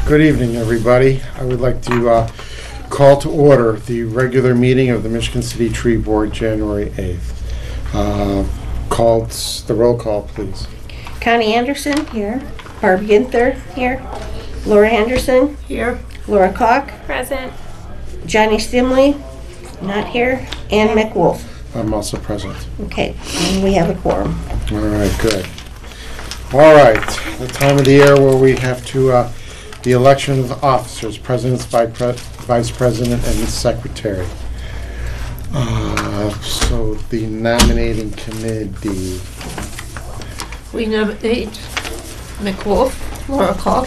Good evening, everybody. I would like to call to order the regular meeting of the Michigan City Tree Board, January 8th. Called the roll call, please. Connie Anderson, here. Barb Ginther, here. Laura Anderson, Here. Laura Koch, Present. Johnny Stimley, not here, and Mick Wolf. I'm also present. Okay, and we have a quorum. All right, good. All right, the time of the year where we have to, the election of officers, presidents, vice president, and secretary. So the nominating committee. We nominate Mick Wolf, Laura Koch,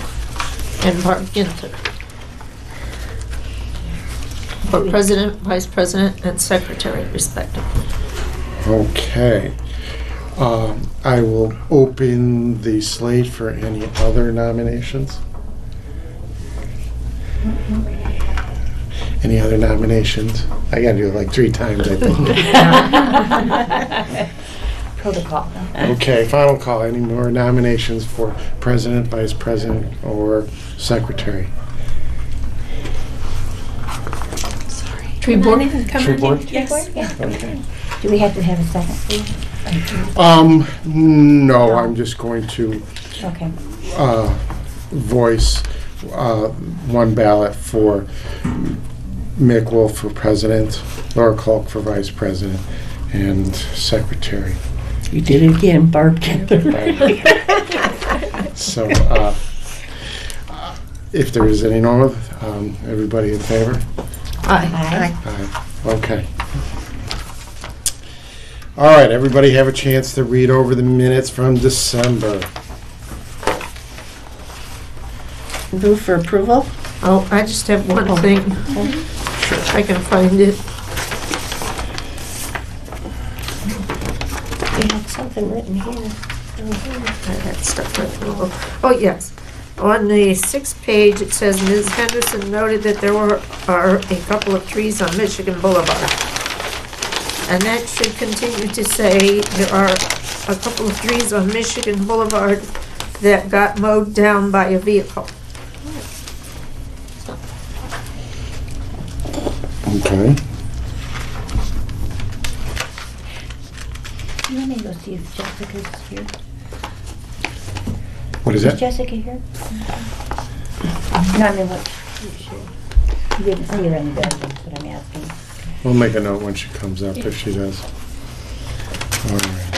and Barb Ginther for president, vice president, and secretary, respectively. Okay. I will open the slate for any other nominations. Any other nominations? I gotta do it like 3 times, I think. Protocol. Okay, final call. Any more nominations for president, vice president, or secretary? Sorry. Tree board? Tree board? Yes. Okay. Do we have to have a second, please? No, I'm just going to Okay. voice one ballot for Mick Wolf for president, Laura Kolk for vice president, and secretary. You did it again, Barb Ginther. So, if there is any more, everybody in favor? Aye. Aye. Aye. Okay. All right, everybody have a chance to read over the minutes from December. Move for approval? Oh, I just have one thing. If I can find it. We have something written here. I had stuff written over. Oh, yes. On the 6th page, it says Ms. Henderson noted that there are a couple of trees on Michigan Boulevard. And that should continue to say there are a couple of trees on Michigan Boulevard that got mowed down by a vehicle. Okay. You want me to go see if Jessica's here? What is Is that? Jessica here? No, I mean, what? You didn't, oh, you're in the bed, that's what I'm asking. We'll make a note when she comes up if she does. All right.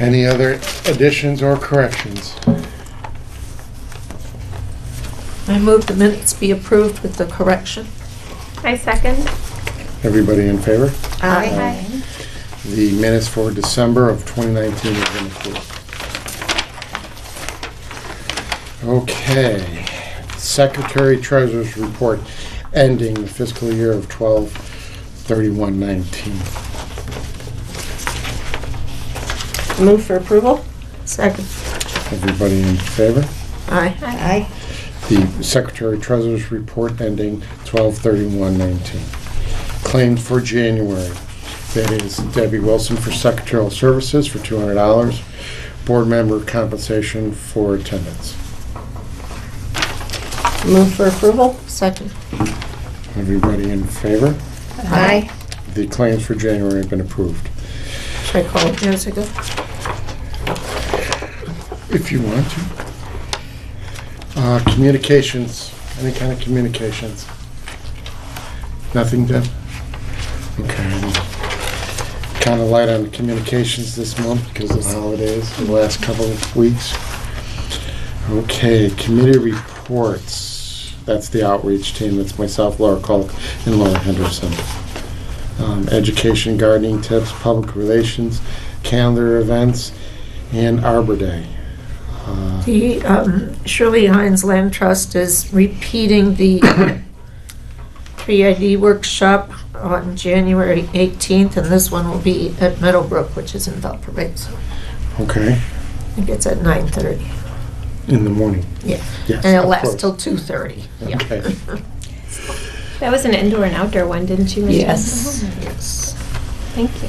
Any other additions or corrections? I move the minutes be approved with the correction. I second. Everybody in favor? Aye. The minutes for December of 2019 have been approved. Okay. Secretary Treasurer's report ending the fiscal year of 12/31/19. Move for approval? Second. Everybody in favor? Aye. Aye. The Secretary Treasurer's report ending 12/31/19. Claimed for January. That is Debbie Wilson for secretarial services for $200. Board member compensation for attendance. Move for approval? Second. Everybody in favor? Aye. The claims for January have been approved. Should I call Jessica? If you want to. Communications. Any kind of communications? Nothing, Deb? Okay. Kind of light on communications this month because of the holidays, the last couple of weeks. Okay, committee reports. That's the outreach team. That's myself, Laura Kolk, and Laura Henderson. Education, gardening tips, public relations, calendar events, and Arbor Day. The Shirley Hines Land Trust is repeating the Tree ID workshop on January 18th, and this one will be at Meadowbrook, which is in Valparaiso. Okay, I think it's at 9:30. in the morning. Yeah, Yes, and it'll of last course. till 2:30. Okay. That was an indoor and outdoor one, didn't you? Ms. Yes. Jensen? Yes. Thank you.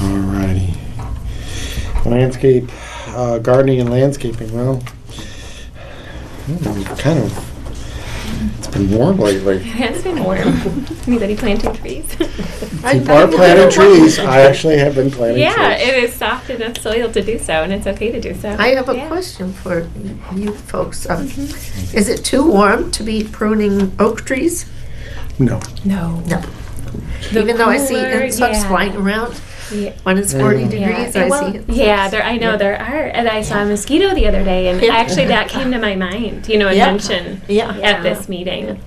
All righty. Landscape gardening and landscaping. Well, kind of. It's been warm lately. It has been warm. Anybody planting trees? People are planting trees. I actually have been planting Yeah, trees. it is soft enough soil to do so, and it's okay to do so. I have a Yeah. question for you folks. Is it too warm to be pruning oak trees? No. No. No. The Even though I see cooler, insects yeah. flying around Yeah. when it's 40 Yeah. degrees, Yeah, I well, see insects. yeah, I know there are, and I saw a mosquito the other day, and Yeah. actually that came to my mind, and Yeah. mentioned Yeah. at this meeting.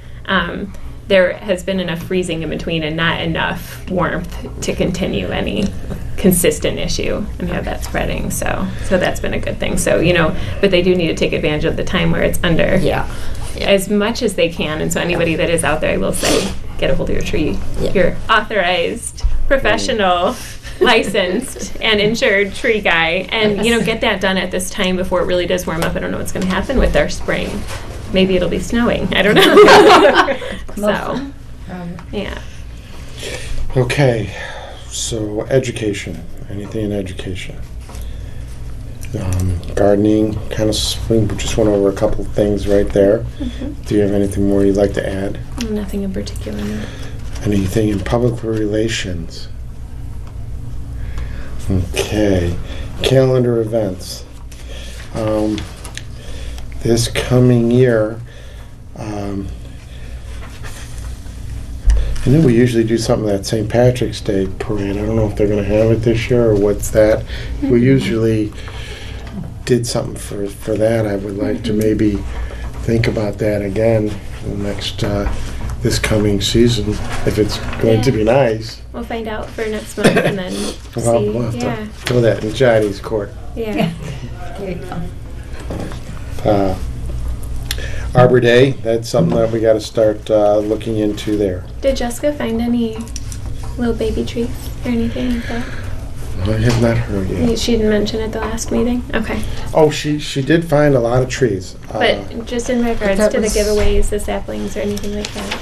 There has been enough freezing in between and not enough warmth to continue any consistent issue and have that spreading. So that's been a good thing. So, but they do need to take advantage of the time where it's under Yeah. as much as they can. And so anybody that is out there, I will say, get a hold of your tree. Yeah. Your authorized, professional, licensed, and insured tree guy. And, get that done at this time before it really does warm up. I don't know what's going to happen with our spring. Maybe it'll be snowing. I don't know. So, yeah. Okay, so education. Anything in education? Gardening, kind of, we just went over a couple of things right there. Do you have anything more you'd like to add? Nothing in particular. No. Anything in public relations? Okay, calendar events. This coming year, I know we usually do something at St. Patrick's Day parade. I don't know if they're going to have it this year or what's that. We usually did something for that. I would like to maybe think about that again next this coming season, if it's going to be nice. We'll find out for next month and then Well, see. we'll have Yeah. to throw that in Johnny's court. Yeah. There you go. Arbor Day, that's something that we got to start looking into there. Did Jessica find any little baby trees or anything like that? I have not heard yet. She didn't mention at the last meeting? Okay. Oh, she did find a lot of trees. But just in regards that to the was- giveaways, the saplings, or anything like that?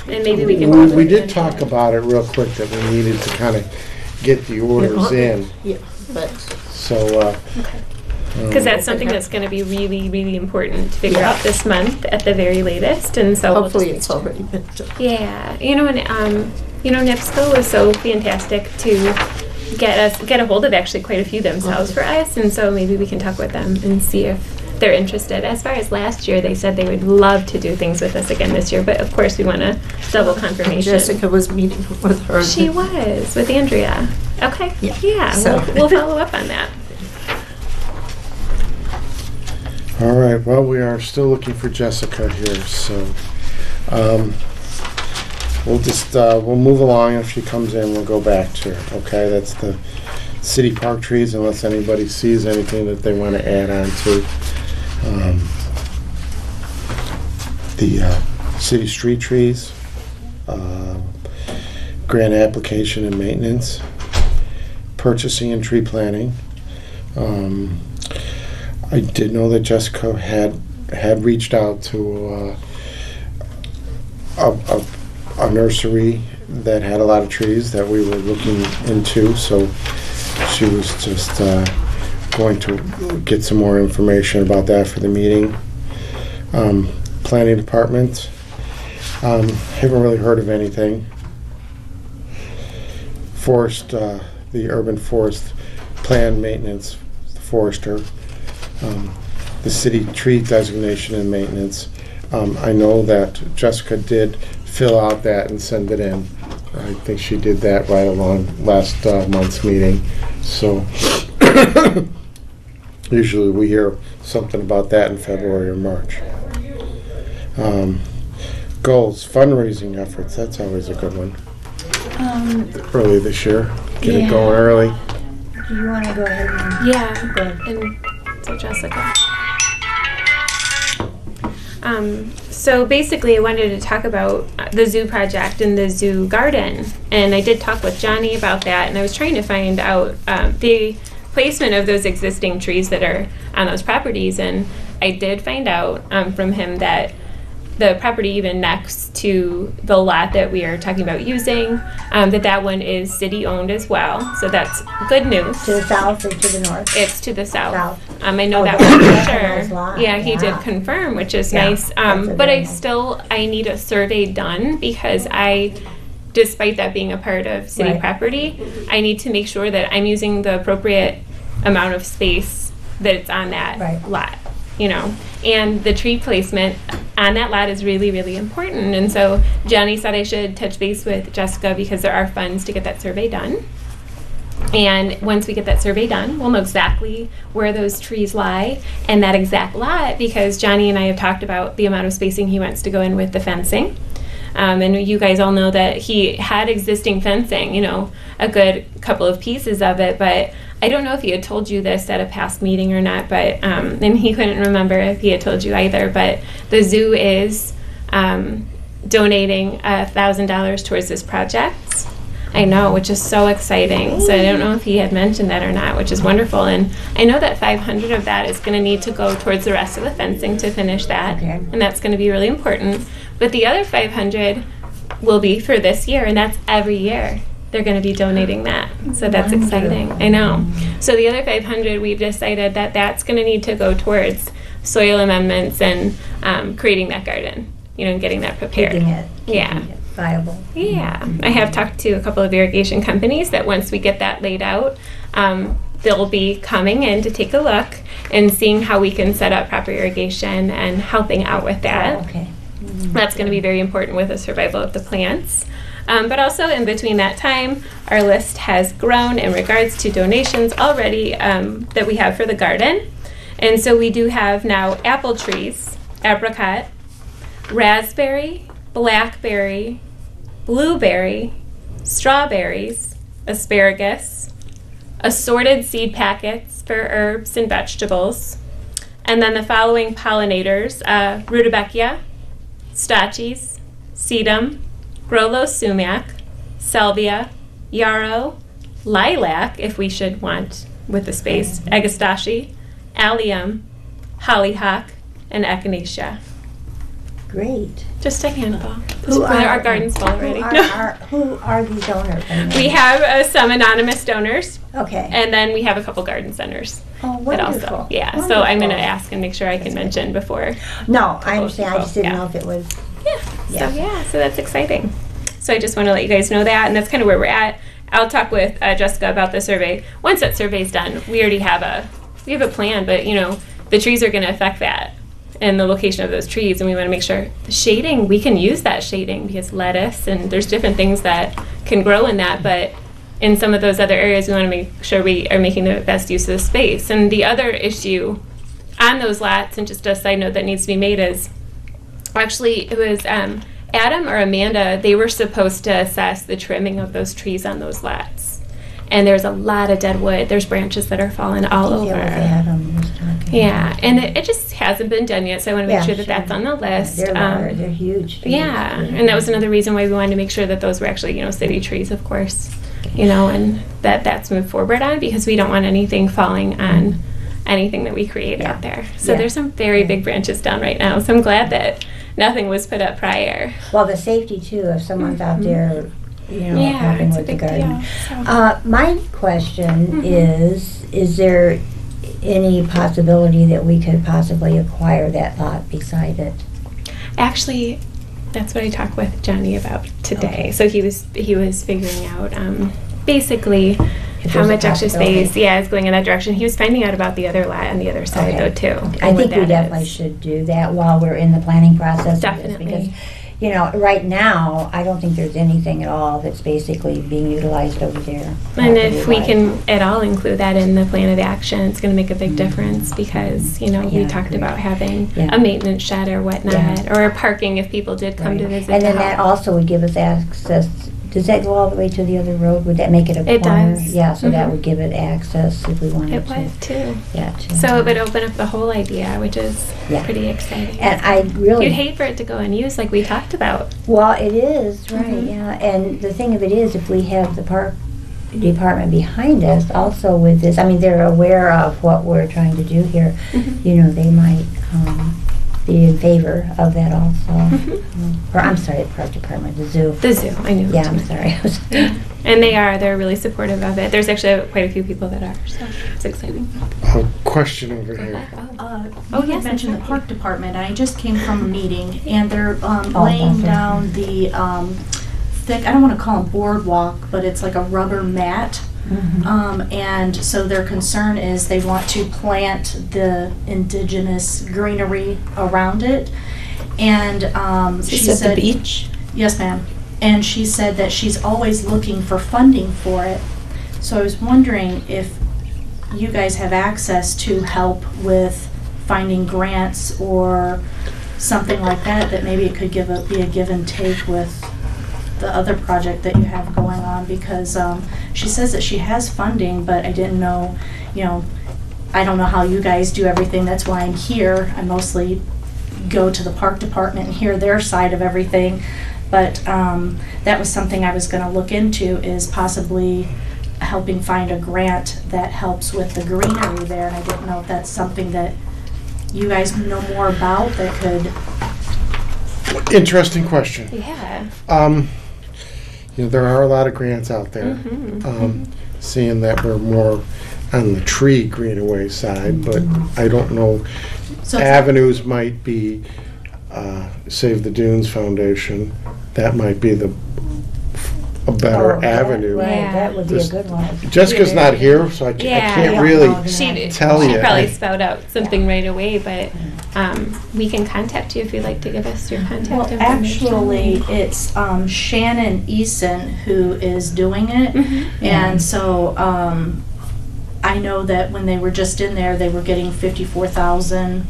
And maybe we can talk we about did it. talk about it real quick, that we needed to kind of get the orders in. Yeah, but So, Because that's something that's going to be really, really important to figure Yeah. out this month at the very latest. And so we'll hopefully just it's already been done. Yeah, and NIPSCO was so fantastic to get a hold of actually quite a few themselves for us, and so maybe we can talk with them and see if they're interested. As far as last year, they said they would love to do things with us again this year, but of course we want a double confirmation. Jessica was meeting with her. She was with Andrea. Okay. Yeah. So- We'll follow up on that. all right, well, we are still looking for Jessica here, so we'll move along. If she comes in, we'll go back to her, okay? That's the city park trees, unless anybody sees anything that they want to add on to. The city street trees, grant application and maintenance, purchasing and tree planting. I did know that Jessica had reached out to a nursery that had a lot of trees that we were looking into, so she was just going to get some more information about that for the meeting. Planning department, haven't really heard of anything. Forest, the urban forest plan maintenance, the forester. The city tree designation and maintenance. I know that Jessica did fill out that and send it in. I think she did that right along last month's meeting. So usually we hear something about that in February or March. Goals, fundraising efforts, that's always a good one. Early this year, get it Yeah. going early. Do you want to go ahead and Yeah. go ahead? And so Jessica. So basically I wanted to talk about the zoo project and the zoo garden. And I did talk with Johnny about that, and I was trying to find out the placement of those existing trees that are on those properties. And I did find out from him that the property even next to the lot that we are talking about using, that one is city owned as well. So that's good news. To the south or to the north? It's to the south. South. I know Oh, that that's one a for nice sure. lot. Yeah, he did Yeah. confirm, which is Yeah, nice. that's a But very I nice- I need a survey done because despite that being a part of city Right. property, I need to make sure that I'm using the appropriate amount of space that it's on that Right. lot, and the tree placement on that lot is really, really important. And so Johnny said I should touch base with Jessica because there are funds to get that survey done. And once we get that survey done, we'll know exactly where those trees lie and that exact lot, because Johnny and I have talked about the amount of spacing he wants to go in with the fencing. And you guys all know that he had existing fencing, a good couple of pieces of it, but I don't know if he had told you this at a past meeting or not, but and he couldn't remember if he had told you either, but the zoo is donating $1,000 towards this project. I know, which is so exciting. So I don't know if he had mentioned that or not, which is wonderful. And I know that 500 of that is going to need to go towards the rest of the fencing to finish that. Okay. And that's going to be really important. But the other 500 will be for this year, and that's every year. They're going to be donating that. So that's exciting. I know. So the other 500, we've decided that that's going to need to go towards soil amendments and creating that garden, and getting that prepared. Keeping it Yeah. viable. Yeah, I have talked to a couple of irrigation companies that once we get that laid out, they'll be coming in to take a look and seeing how we can set up proper irrigation and helping out with that. Oh, okay. That's going to be very important with the survival of the plants. But also in between that time, our list has grown in regards to donations already that we have for the garden. And so we do have now apple trees, apricot, raspberry, blackberry, blueberry, strawberries, asparagus, assorted seed packets for herbs and vegetables, and then the following pollinators, rudbeckia, stachys, sedum, grollo sumac, salvia, yarrow, lilac, if we should want with the space, agastache, allium, hollyhock, and echinacea. Great. Just a handful. Who are- Our garden's full already. Who are these donors? We have some anonymous donors, Okay. and then we have a couple garden centers. Oh, That wonderful. also, yeah. So I'm going to Wonderful. ask and make sure I can mention before. No, I understand. I just didn't Yeah. know if it was. Yeah. So that's exciting. So I just want to let you guys know that, and that's kind of where we're at. I'll talk with Jessica about the survey. Once that survey's done, we already have a plan, but the trees are going to affect that and the location of those trees, and we want to make sure the shading, we can use that shading because lettuce and there's different things that can grow in that, but in some of those other areas we want to make sure we are making the best use of the space. And the other issue on those lots, and just a side note that needs to be made, is actually it was Adam or Amanda, they were supposed to assess the trimming of those trees on those lots. And there's a lot of dead wood. There's branches that are falling all over. Adam was talking. Yeah, and it just hasn't been done yet, so I want to make Yeah, sure that sure. that's on the list. They're large. They're huge. trees. Yeah, and that was another reason why we wanted to make sure that those were actually, city trees, of course, and that's moved forward on, because we don't want anything falling on anything that we create out there. So Yeah. there's some very big branches down right now, so I'm glad that nothing was put up prior. Well, the safety too, if someone's out there, helping it's a with the big garden. deal. So. My question is there any possibility that we could possibly acquire that lot beside it? Actually, that's what I talked with Johnny about today. Okay. So he was figuring out basically If how there's a much extra possibility. space is going in that direction. He was finding out about the other lot on the other side though too. I and think what we that definitely is. should do that while we're in the planning process. of this, Definitely. Because, right now, I don't think there's anything at all that's basically being utilized over there. And if we property-wise. can at all include that in the plan of action, it's going to make a big difference because, we Yeah, talked agreed. about having Yeah. a maintenance shed or whatnot, Yeah. or parking if people did come to Right. visit. And then the that house. also would give us access. Does that go all the way to the other road? Would that make it a It corner? does. Yeah, so that Mhm. would give it access if we wanted It to. would too. Yeah, too. So it would open up the whole idea, which is Yeah. pretty exciting. And I really. You'd hate for it to go unused like we talked about. Well, it is, right, Mhm. yeah. And the thing of it is, if we have the park department behind us also with this, they're aware of what we're trying to do here. Mhm. They might be in favor of that also. Or, I'm sorry, the park department, the zoo. The zoo, I knew. Yeah, I'm sorry. And they're really supportive of it. There's actually quite a few people that are, so it's exciting. A question over here. Oh, You yes, had mentioned the I'm park department, and I just came from a meeting, and they're laying awesome. down the thick, I don't want to call them boardwalk, but it's like a rubber mat. And so their concern is they want to plant the indigenous greenery around it. And she said, the beach? yes, ma'am. And she said that she's always looking for funding for it. So I was wondering if you guys have access to help with finding grants or something like that, that maybe it could be a give and take with the other project that you have going on, because she says that she has funding, but I didn't know, I don't know how you guys do everything. That's why I'm here. I mostly go to the park department and hear their side of everything. But that was something I was going to look into, is possibly helping find a grant that helps with the greenery there. And I didn't know if that's something that you guys know more about that could. Interesting question. Yeah. There are a lot of grants out there. Seeing that we're more on the tree greenaway side, but I don't know. So Avenues might be Save the Dunes Foundation. That might be a better Oh, avenue. Right, Yeah. that would be a This- good one. Jessica's not here, so I Yeah. can't Yeah. really She'd tell you. probably spout out something right away, but we can contact you if you'd like to give us your contact Well, information. actually, it's Shannon Eason who is doing it. And so I know that when they were just in there, they were getting 54,000.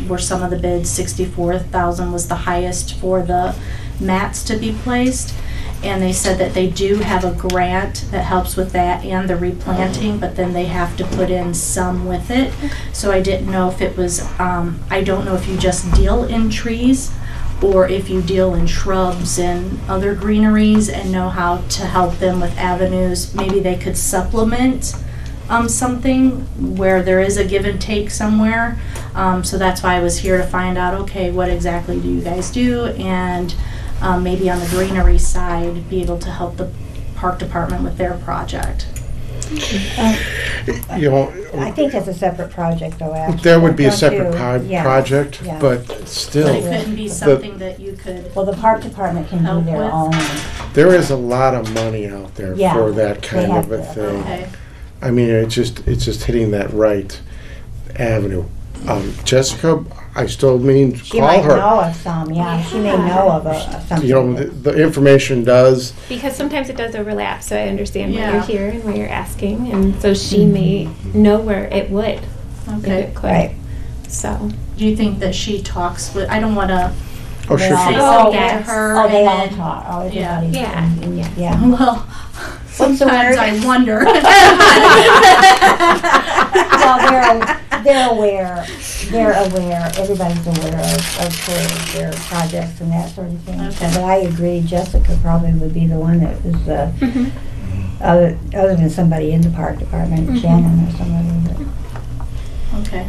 Were some of the bids, 64,000 was the highest for the mats to be placed. And they said that they do have a grant that helps with that and the replanting, but then they have to put in some with it. So I didn't know if it was, I don't know if you just deal in trees or if you deal in shrubs and other greeneries and know how to help them with avenues. Maybe they could supplement something where there is a give and take somewhere. So that's why I was here to find out, okay, what exactly do you guys do? And maybe on the greenery side, be able to help the park department with their project. I think that's a separate project, though, actually. There would be a Don't separate you? Yeah. project, Yeah. but But still, it couldn't be something that you could. Well, the park department can do Help their with? own. there is a lot of money out there Yeah, for that they kind have of a to. thing. Okay. I mean, it's just hitting that right avenue. Jessica, I still mean, She call might her. know of some, yeah, she may know of something. The information does. Because sometimes it does overlap, so I understand why Yeah. you're here and why you're asking, and so she may know where it would, if Okay. it could. Right. So, Do you think that she talks with, I don't want to Oh, They sure. all- say Oh, something yes. to her. Oh, they and all then- talk, oh, Yeah. everybody. Yeah, yeah. Yeah. Well, What's the sometimes word? I wonder. Well, they're aware, everybody's aware of sort of their projects and that sort of thing. So, Okay. but I agree, Jessica probably would be the one that was, other than somebody in the park department, Shannon or somebody. Okay.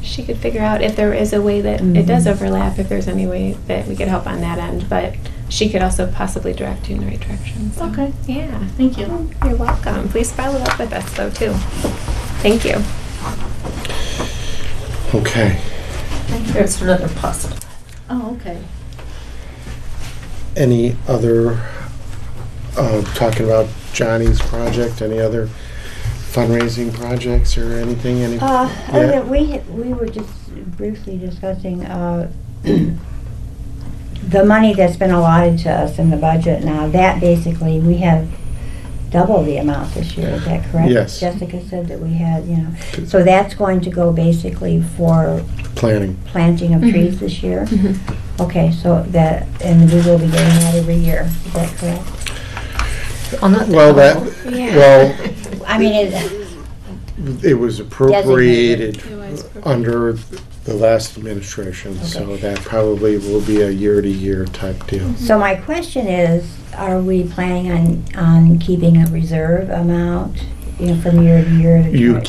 she could figure out if there is a way that it does overlap, if there's any way that we could help on that end, but she could also possibly direct you in the right direction. So, Okay. yeah. Thank you. You're welcome. Please follow up with us, though, too. Thank you. Okay. There's another possible. Oh, okay. Any other, talking about Johnny's project, any other fundraising projects or anything? Other Yeah. than we were just briefly discussing, the money that's been allotted to us in the budget now, that basically, we have double the amount this year, is that correct? Yes. Jessica said that we had, so that's going to go basically for Planning. planting of trees this year? Okay, so that, and we will be getting that every year, is that correct? Well, Yeah. well, I mean, it was appropriated under the last administration, so that probably will be a year-to-year type deal. so my question is, are we planning on keeping a reserve amount, from year to year? You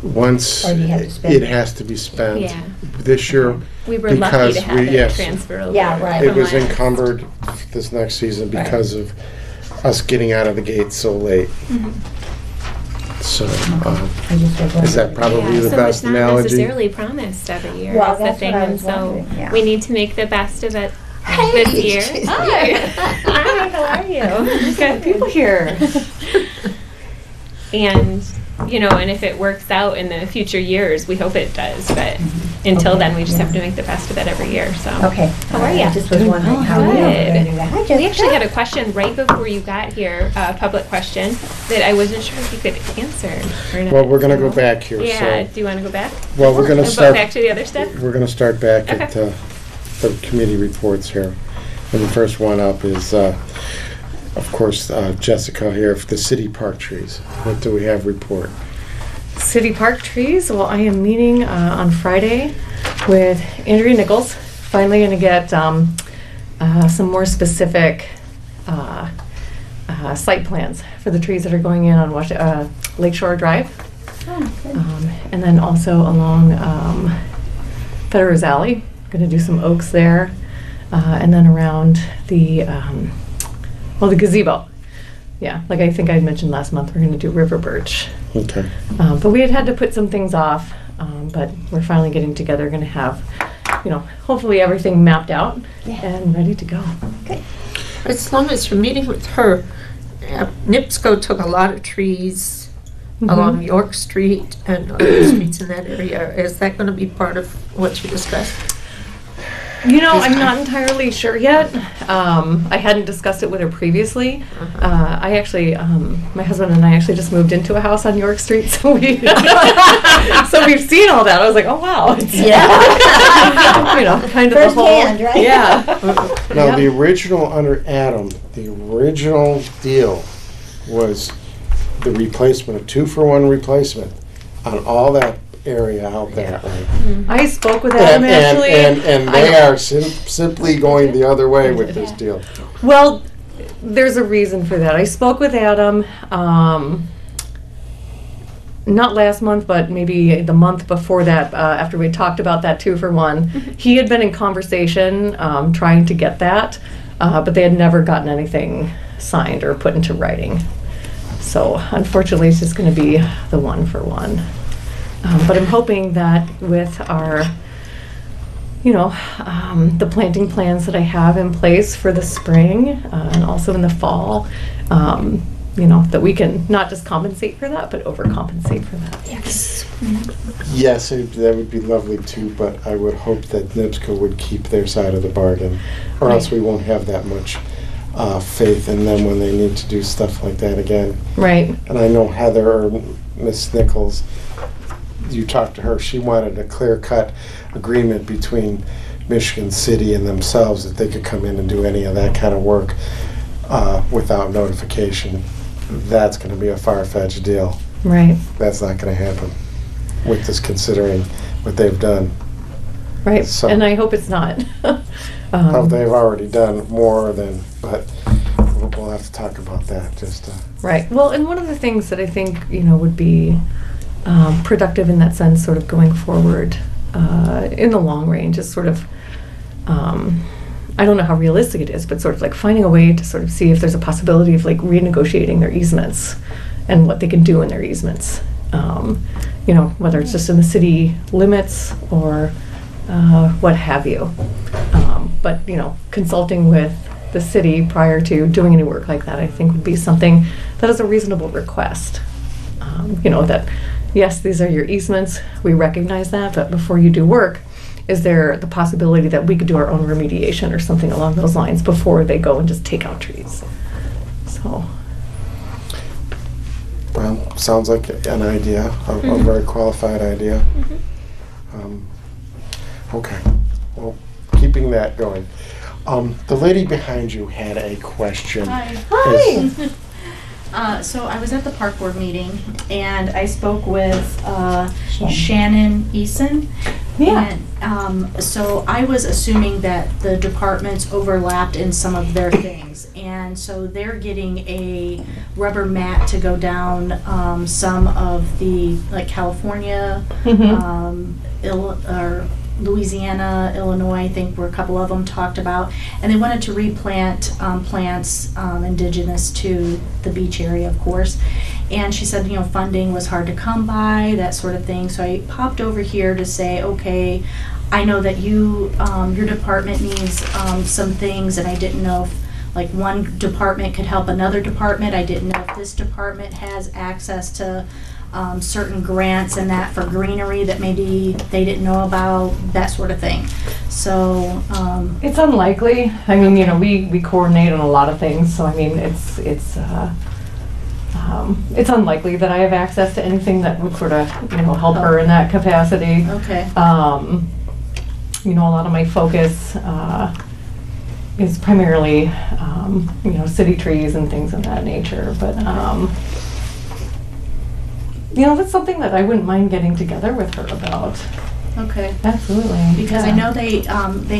once Or do you have to spend it it? has to be spent. Yeah. this year. We were lucky Because to have it yes. transfer over. Yeah, right. It from was last. encumbered this next season because of us getting out of the gate so late. So, I just was is that wondering. probably Yeah, the so best it's not analogy? necessarily promised every year. Well, is the that's thing, what I and was so wondering, yeah. we need to make the best of it Hey! this year. Hi, how are you? Got people here. And and if it works out in the future years, we hope it does. But until Okay, then, we just yeah. have to make the best of it every year. So Okay. How are ya? I just was wondering how we were Good. going to do that. Hi, Jessica. we actually had a question right before you got here, a public question that I wasn't sure if you could answer or not. Well, we're going to go So- back here. Yeah. So, Do you want to go back? well, we're going to Go start. back to the other stuff. We're going to start back at Okay. the committee reports here. And the first one up is, of course, Jessica here for the city park trees. What do we have report? City Park trees. Well, I am meeting on Friday with Andrea Nichols. Finally going to get some more specific site plans for the trees that are going in on Lakeshore Drive. And then also along Federer's Alley. Going to do some oaks there. And then around the gazebo. Yeah, like I think I mentioned last month, we're going to do river birch. Okay. But we had to put some things off, but we're finally getting together, going to have, hopefully everything mapped out and ready to go. As long as you're meeting with her, NIPSCO took a lot of trees along York Street and other streets in that area. Is that going to be part of what you discussed? I'm not entirely sure yet. I hadn't discussed it with her previously. I actually, my husband and I actually just moved into a house on York Street, so we've seen all that. I was like, oh wow, it's, kind of First the whole, hand, right? yeah. Now, Yep. the original under Adam, the original deal was the replacement, a 2-for-1 replacement on all that area out that way. I spoke with Adam actually. And they are simply going the other way with this deal. Well, there's a reason for that. I spoke with Adam, not last month, but maybe the month before that, after we talked about that 2-for-1. He had been in conversation trying to get that, but they had never gotten anything signed or put into writing. So unfortunately, it's just going to be the 1-for-1. But I'm hoping that with our, the planting plans that I have in place for the spring and also in the fall, that we can not just compensate for that, but overcompensate for that. Yes. Yes, that would be lovely too, but I would hope that NIPSCO would keep their side of the bargain, or else we won't have that much faith in them when they need to do stuff like that again. Right. And I know Heather or Miss Nichols, you talked to her, she wanted a clear-cut agreement between Michigan City and themselves that they could come in and do any of that kind of work without notification. That's going to be a far-fetched deal. Right. That's not going to happen with this, considering what they've done. Right. So- And I hope it's not. They've already done more than, but we'll have to talk about that. Right. Well, and one of the things that I think, would be productive in that sense, sort of going forward in the long range, is sort of, I don't know how realistic it is, but sort of like finding a way to sort of see if there's a possibility of like renegotiating their easements and what they can do in their easements. Whether it's just in the city limits or what have you. But, consulting with the city prior to doing any work like that, I think would be something that is a reasonable request. That, yes, these are your easements, we recognize that, but before you do work, is there the possibility that we could do our own remediation or something along those lines before they go and just take out trees? So. Well, sounds like an idea, a very qualified idea. Okay, well, keeping that going. The lady behind you had a question. Hi. So I was at the park board meeting and I spoke with Shannon Eason. Yeah. And so I was assuming that the departments overlapped in some of their things. And so they're getting a rubber mat to go down some of the, like, California, Louisiana, Illinois, I think were a couple of them talked about, and they wanted to replant plants indigenous to the beach area, of course. And she said, funding was hard to come by, that sort of thing. So I popped over here to say, okay, I know that your department needs some things, and I didn't know if like one department could help another department. I didn't know if this department has access to certain grants and that for greenery that maybe they didn't know about, that sort of thing. So it's unlikely. I mean, we coordinate on a lot of things, so I mean, it's unlikely that I have access to anything that would sort of help her in that capacity. Okay. A lot of my focus is primarily city trees and things of that nature, but that's something that I wouldn't mind getting together with her about. Okay. Absolutely. Because I know they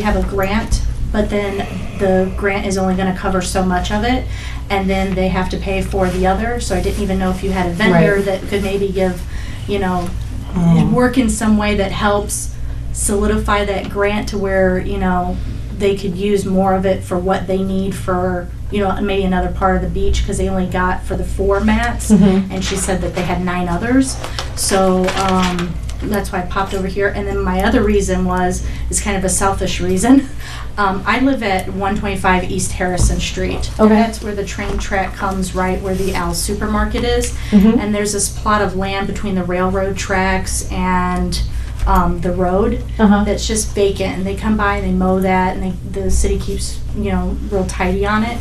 have a grant, but then the grant is only going to cover so much of it, and then they have to pay for the other. So I didn't even know if you had a vendor that could maybe give, work in some way that helps solidify that grant to where, they could use more of it for what they need for, maybe another part of the beach, because they only got for the 4 mats, and she said that they had 9 others. So that's why I popped over here. And then my other reason is kind of a selfish reason. I live at 125 East Harrison Street. Okay. And that's where the train track comes, right where the Al's Supermarket is. And there's this plot of land between the railroad tracks and the road that's just vacant, and they come by and they mow that, and the city keeps real tidy on it.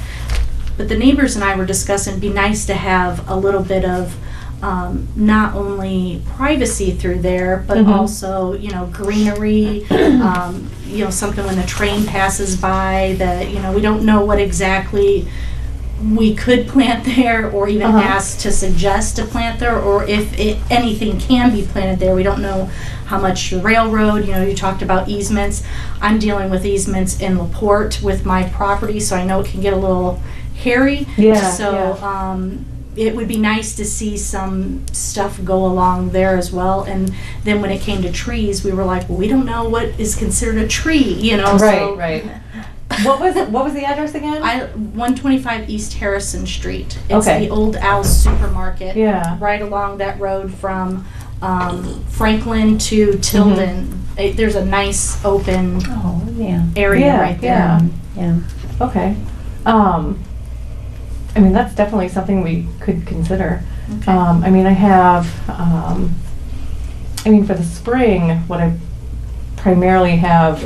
But the neighbors and I were discussing it'd be nice to have a little bit of not only privacy through there, but also greenery, something when the train passes by that we don't know what exactly we could plant there, or even ask to suggest to plant there, or if anything can be planted there. We don't know how much the railroad, you talked about easements. I'm dealing with easements in LaPorte with my property, so I know it can get a little hairy. It would be nice to see some stuff go along there as well. And then when it came to trees, we were like, well, we don't know what is considered a tree, Right. What was it? What was the address again? 125 East Harrison Street. It's Okay. the old Al's Supermarket. Yeah. Right along that road from Franklin to Tilden. There's a nice open area right there. Yeah. Okay. I mean, that's definitely something we could consider. Okay. I have, for the spring, what I primarily have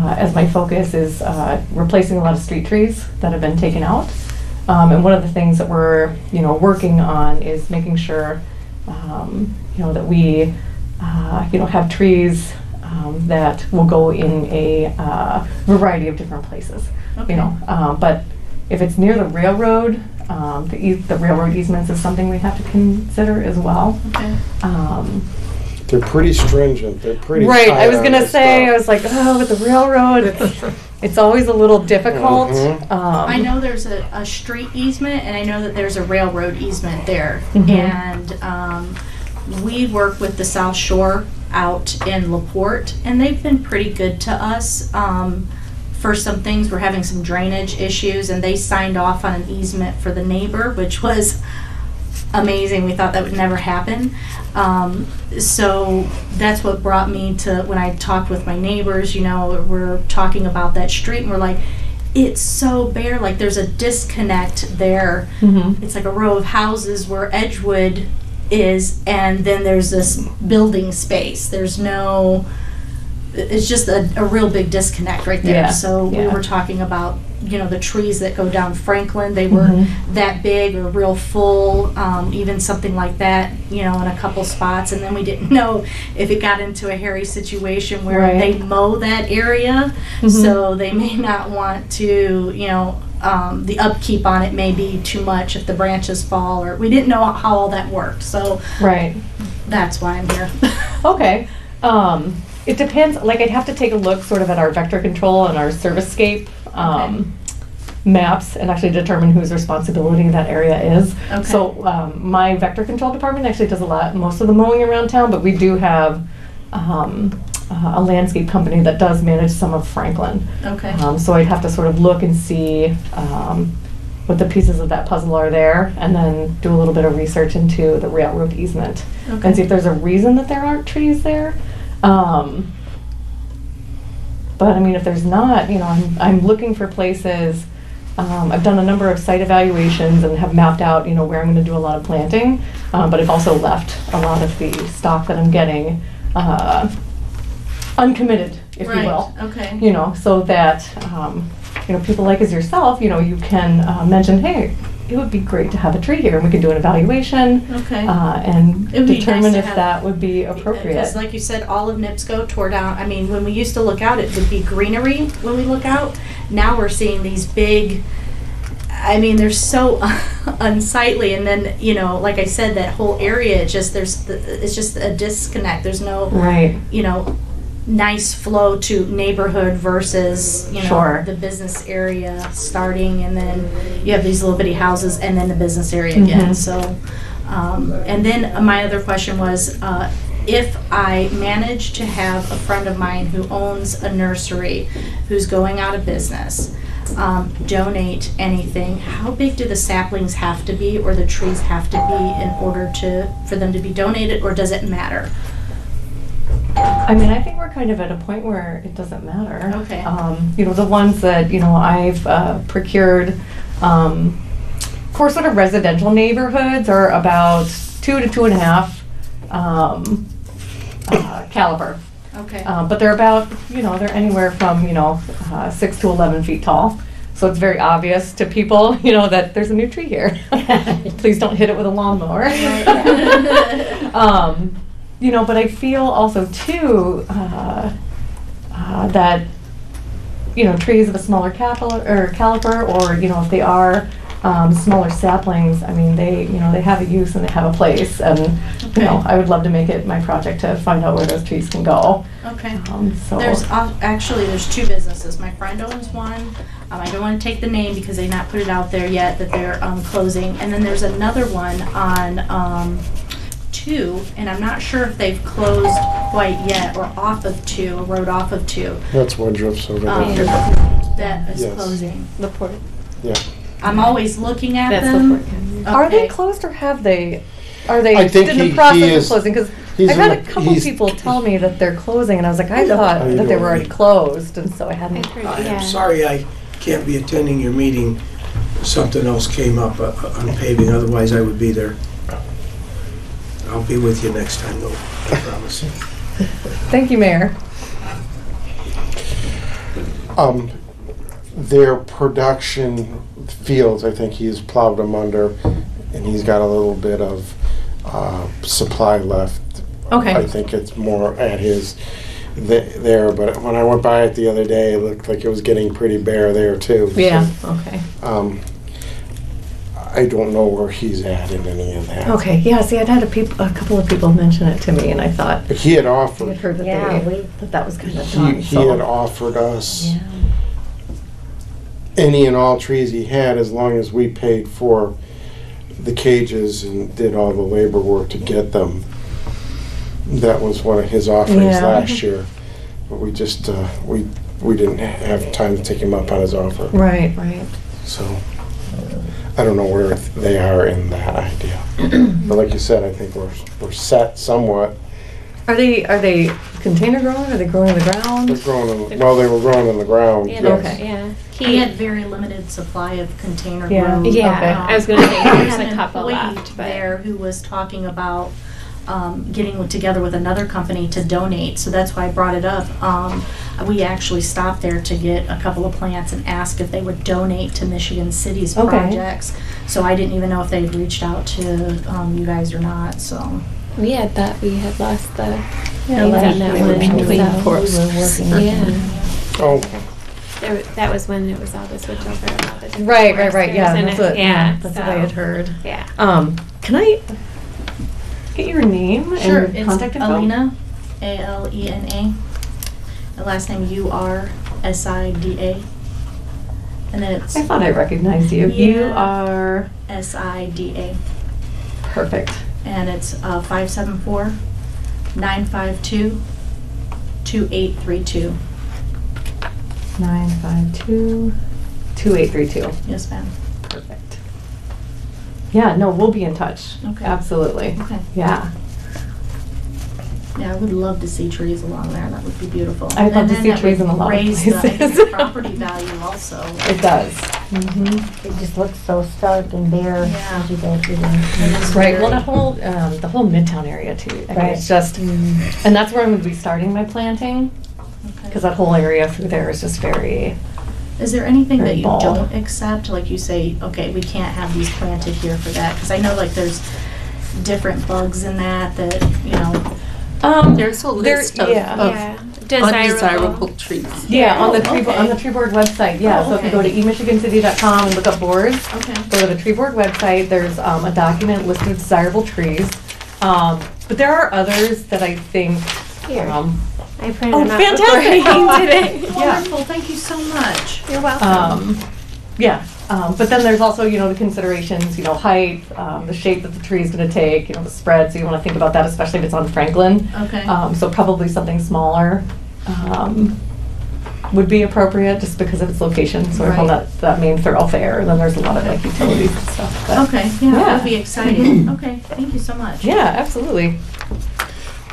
as my focus is replacing a lot of street trees that have been taken out. And one of the things that we're, working on is making sure, that we, have trees that will go in a variety of different places. Okay. But if it's near the railroad, the railroad easements is something we have to consider as well. Okay. They're pretty stringent. They're pretty right. tight I was on gonna this say, stuff. I was like, with the railroad, it's always a little difficult. I know there's a street easement, and I know that there's a railroad easement there. And we work with the South Shore out in LaPorte, and they've been pretty good to us. For some things, we're having some drainage issues, and they signed off on an easement for the neighbor, which was amazing. We thought that would never happen. So that's what brought me to, when I talked with my neighbors, we're talking about that street, and we're like, it's so bare, like there's a disconnect there. It's like a row of houses where Edgewood is, and then there's this building space. It's just a real big disconnect right there. Yeah, So we were talking about, the trees that go down Franklin, they were that big or real full, even something like that, in a couple spots. And then we didn't know if it got into a hairy situation where they mow that area, so they may not want to, the upkeep on it may be too much if the branches fall, or we didn't know how all that worked. So that's why I'm here. Okay. It depends, like I'd have to take a look sort of at our vector control and our servicescape maps and actually determine whose responsibility that area is. Okay. So my vector control department actually does most of the mowing around town, but we do have a landscape company that does manage some of Franklin. Okay. So I'd have to sort of look and see what the pieces of that puzzle are there, and then do a little bit of research into the railroad easement and see if there's a reason that there aren't trees there. But I mean, if there's not, you know, I'm looking for places. I've done a number of site evaluations and have mapped out, you know, where I'm going to do a lot of planting. But I've also left a lot of the stock that I'm getting uncommitted, if you will. Okay. You know, so that you know, people like as yourself, you know, you can mention, hey, it would be great to have a tree here, and we can do an evaluation. Okay. And It would be determine nice to if have- that would be appropriate. Because like you said, all of NIPSCO tore down. I mean, when we used to look out, it would be greenery when we look out. Now we're seeing these big, I mean, they're so unsightly. And then, you know, like I said, that whole area, it's just a disconnect. There's no, Right. you know, nice flow to neighborhood versus, you know, Sure. the business area starting, and then you have these little bitty houses and then the business area again. Mhm. So, and then my other question was, if I manage to have a friend of mine who owns a nursery who's going out of business, donate anything, how big do the saplings have to be or the trees have to be in order for them to be donated, or does it matter? I mean, I think we're kind of at a point where it doesn't matter. Okay. You know, the ones that, you know, I've procured for sort of residential neighborhoods are about 2 to 2.5 caliber. Okay. But they're about, you know, they're anywhere from, you know, 6 to 11 feet tall. So it's very obvious to people, you know, that there's a new tree here. Please don't hit it with a lawnmower. You know, but I feel also too that, you know, trees of a smaller caliber, or, you know, if they are smaller saplings, I mean, they, you know, they have a use and they have a place, and you know, I would love to make it my project to find out where those trees can go. Okay. So There's actually there's 2 businesses. My friend owns one. I don't want to take the name because they've not put it out there yet that they're closing. And then there's another one on 2, and I'm not sure if they've closed quite yet, or off of 2, a road off of 2. That's Woodruff's over there. That is Yes. closing. Laporte. Yeah. I'm always looking at That's them. Laporte. Are they Okay. closed, or have they? Are they I think in the he process is- of closing? Because he's I've had a in the- couple he's- people tell me that they're closing, and I was like, I How thought you that they doing? were already closed, and so I hadn't. I've heard, I'm yeah. sorry I can't be attending your meeting. Something else came up on paving, otherwise I would be there. I'll be with you next time, though, I promise. Thank you, Mayor. Their production fields, I think he's plowed them under, and he's got a little bit of supply left. Okay. I think it's more at his there, but when I went by it the other day, it looked like it was getting pretty bare there too. Yeah. So, Okay. I don't know where he's at in any of that. Okay. Yeah. See, I'd had a couple of people mention it to me, and I thought But he had I had offered, heard that Yeah, that was kind of done. he had offered us Yeah. any and all trees he had, as long as we paid for the cages and did all the labor work to get them. That was one of his offerings Yeah. last year, but we just we didn't have time to take him up on his offer. Right. Right. So I don't know where they are in that idea. But like you said, I think we're set somewhat. Are they container growing? Are they growing in the ground? They're growing. Well, they were growing in the ground. Yeah, yes. Okay. Yeah. He had very limited supply of container Yeah. grown. Yeah, Okay. I was gonna say I there's had a an couple employee left, but there who was talking about getting together with another company to donate, so that's why I brought it up. We actually stopped there to get a couple of plants and asked if they would donate to Michigan City's Okay. projects. So I didn't even know if they had reached out to you guys or not, so. we had thought we had lost the Yeah, leads last on that year one. we were so- working on Yeah. Oh, That was when it was all the switchover about the different Right. foresters, Yeah. and That's it- what. yeah, That's so, what I had heard. Yeah. Can I get your name Sure, and it's contact info? Alena, Alena. The last name Ursida. And then it's I thought I recognized you. You Yeah. are Sida. perfect. And it's 574-952-8255. 2832. 952-2832. Yes, ma'am. Perfect. Yeah, no, we'll be in touch. Okay. Absolutely. Okay. Yeah. Yeah, I would love to see trees along there. That would be beautiful. I'd love to And see then that trees would in a lot of raise the, I think, places. the property value also. It does. It just looks so stark and bare Yeah. as you go through It there. is Right. Well, very- the whole Midtown area too. I mean, Right. it's just, and that's where I'm going to be starting my planting, because that whole area through there is just very. Is there anything Very that you bald. don't accept? Like you say, okay, we can't have these planted here for that? Because I know like there's different bugs in that, you know. There's a list of Yeah. Desirable. undesirable trees. Yeah, on the Oh, tree okay. on the tree board website. Yeah, Oh, so if you okay. go to emichigancity.com and look up boards, Okay. go to the tree board website. There's a document listing desirable trees, but there are others that I think. Here. I printed Oh, them out before I fantastic. came today. Wonderful, thank you so much. You're welcome. Yeah, but then there's also, the considerations, height, the shape that the tree is going to take, the spread, so you want to think about that, especially if it's on Franklin. Okay. So probably something smaller would be appropriate, just because of its location, sort of on Right. that main thoroughfare, and then there's a lot of like utilities and stuff. But Okay, yeah, that would be Yeah. exciting. Okay, thank you so much. Yeah, absolutely.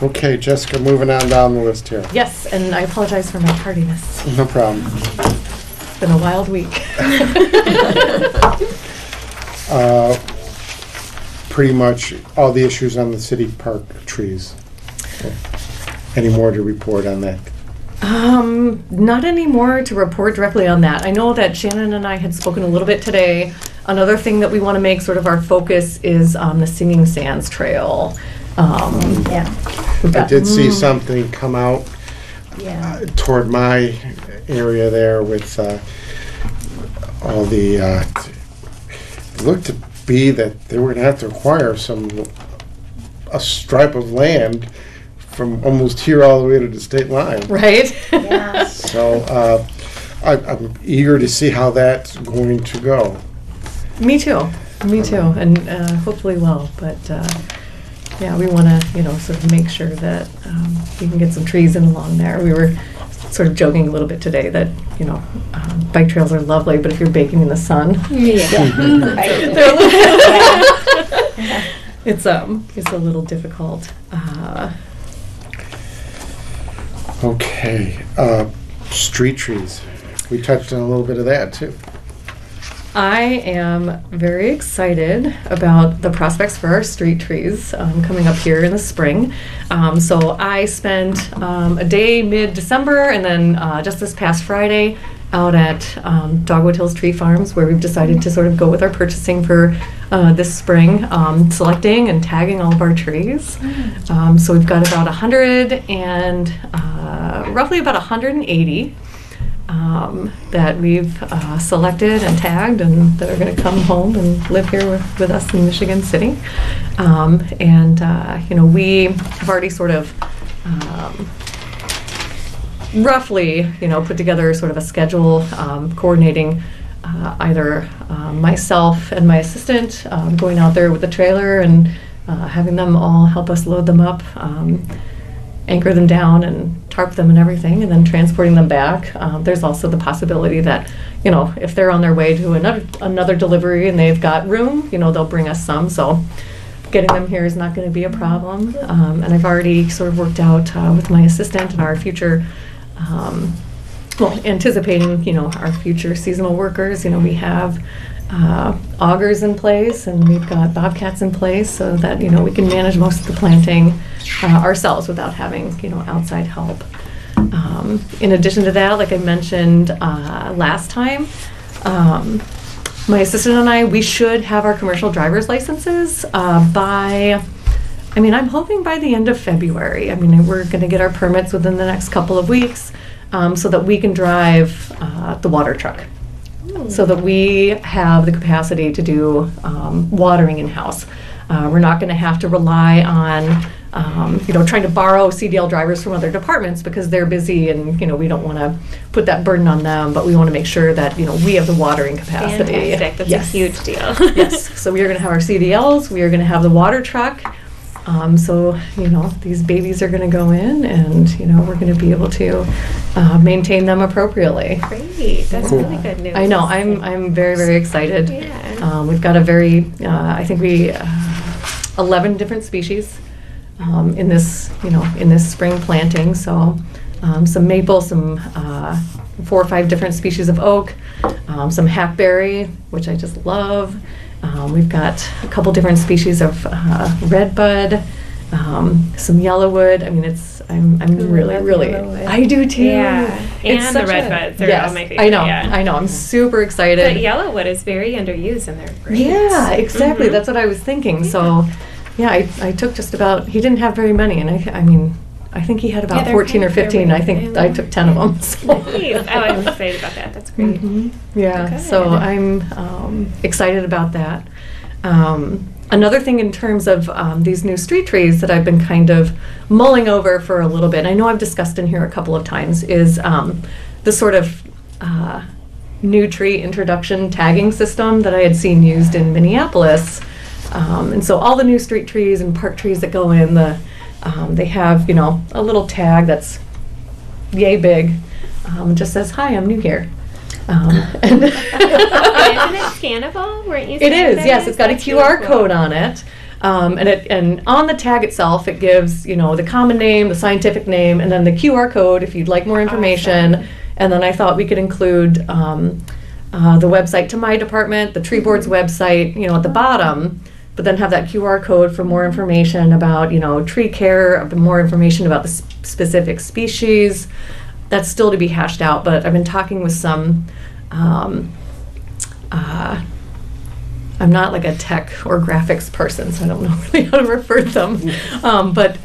Okay, Jessica, moving on down the list here. Yes, and I apologize for my tardiness. No problem. It's been a wild week. Pretty much all the issues on the city park trees. Any more to report on that? Not any more to report directly on that. I know that Shannon and I had spoken a little bit today. Another thing that we want to make sort of our focus is on the Singing Sands Trail. Yeah, I did see something come out yeah. toward my area there with all the, it looked to be that they were going to have to acquire a stripe of land from almost here all the way to the state line. Right? Yeah. So I'm eager to see how that's going to go. Me too. Me too. And hopefully well. But yeah, we want to, sort of make sure that we can get some trees in along there. We were sort of joking a little bit today that, bike trails are lovely, but if you're baking in the sun, they're a little it's a little difficult. Okay, street trees. We touched on a little bit of that too. I am very excited about the prospects for our street trees coming up here in the spring. So I spent a day mid-December and then just this past Friday out at Dogwood Hills Tree Farms, where we've decided to sort of go with our purchasing for this spring, selecting and tagging all of our trees. So we've got about 100 and roughly about 180 that we've selected and tagged and that are going to come home and live here with us in Michigan City. We have already sort of roughly, put together sort of a schedule coordinating either myself and my assistant going out there with the trailer and having them all help us load them up, anchor them down and tarp them and everything, and then transporting them back. There's also the possibility that, if they're on their way to another delivery and they've got room, they'll bring us some. So getting them here is not going to be a problem. And I've already sort of worked out with my assistant and our future, anticipating, our future seasonal workers. We have augers in place and we've got bobcats in place so that, we can manage most of the planting ourselves without having, outside help. In addition to that, like I mentioned last time, my assistant and I, we should have our commercial driver's licenses I'm hoping by the end of February. We're going to get our permits within the next couple of weeks so that we can drive the water truck. So that we have the capacity to do watering in-house. We're not going to have to rely on, trying to borrow CDL drivers from other departments because they're busy and, we don't want to put that burden on them, but we want to make sure that, we have the watering capacity. Fantastic. That's Yes. a huge deal. Yes. So we are going to have our CDLs. We are going to have the water truck. So, these babies are going to go in and, we're going to be able to maintain them appropriately. Great. That's Cool. really good news. I know. I'm very, very excited. Yeah. We've got I think 11 different species in this, in this spring planting. So some maple, some 4 or 5 different species of oak, some hackberry, which I just love. We've got a couple different species of redbud, some yellowwood. I mean, I'm Ooh, really, I love really. yellowwood. I do too. Yeah, It's and the such redbuds are yes, all my favorite. I know. Yeah. I know. I'm super excited. But yellowwood is very underused, and they're great. Yeah, exactly. Mhm. That's what I was thinking. So, yeah, I took just about. He didn't have very many, and I think he had about they're 14 or kind of 15. I think really- I took 10 of them. So. Nice. Oh, I'm excited about that. That's great. Yeah, Good. so I'm excited about that. Another thing in terms of these new street trees that I've been kind of mulling over for a little bit, I know I've discussed in here a couple of times, is the sort of new tree introduction tagging system that I had seen used in Minneapolis. And so all the new street trees and park trees that go in, they have, a little tag that's yay big. It just says, "Hi, I'm new here." And Isn't it scannable? Weren't you it saying is, that yes. is? It's got a That's QR really cool. code on it. And on the tag itself, it gives, the common name, the scientific name, and then the QR code if you'd like more information. Awesome. And then I thought we could include the website to my department, the tree board's website, at the bottom, but then have that QR code for more information about, tree care, more information about the specific species. That's still to be hashed out, but I've been talking with some, I'm not like a tech or graphics person, so I don't know really how to refer to them. But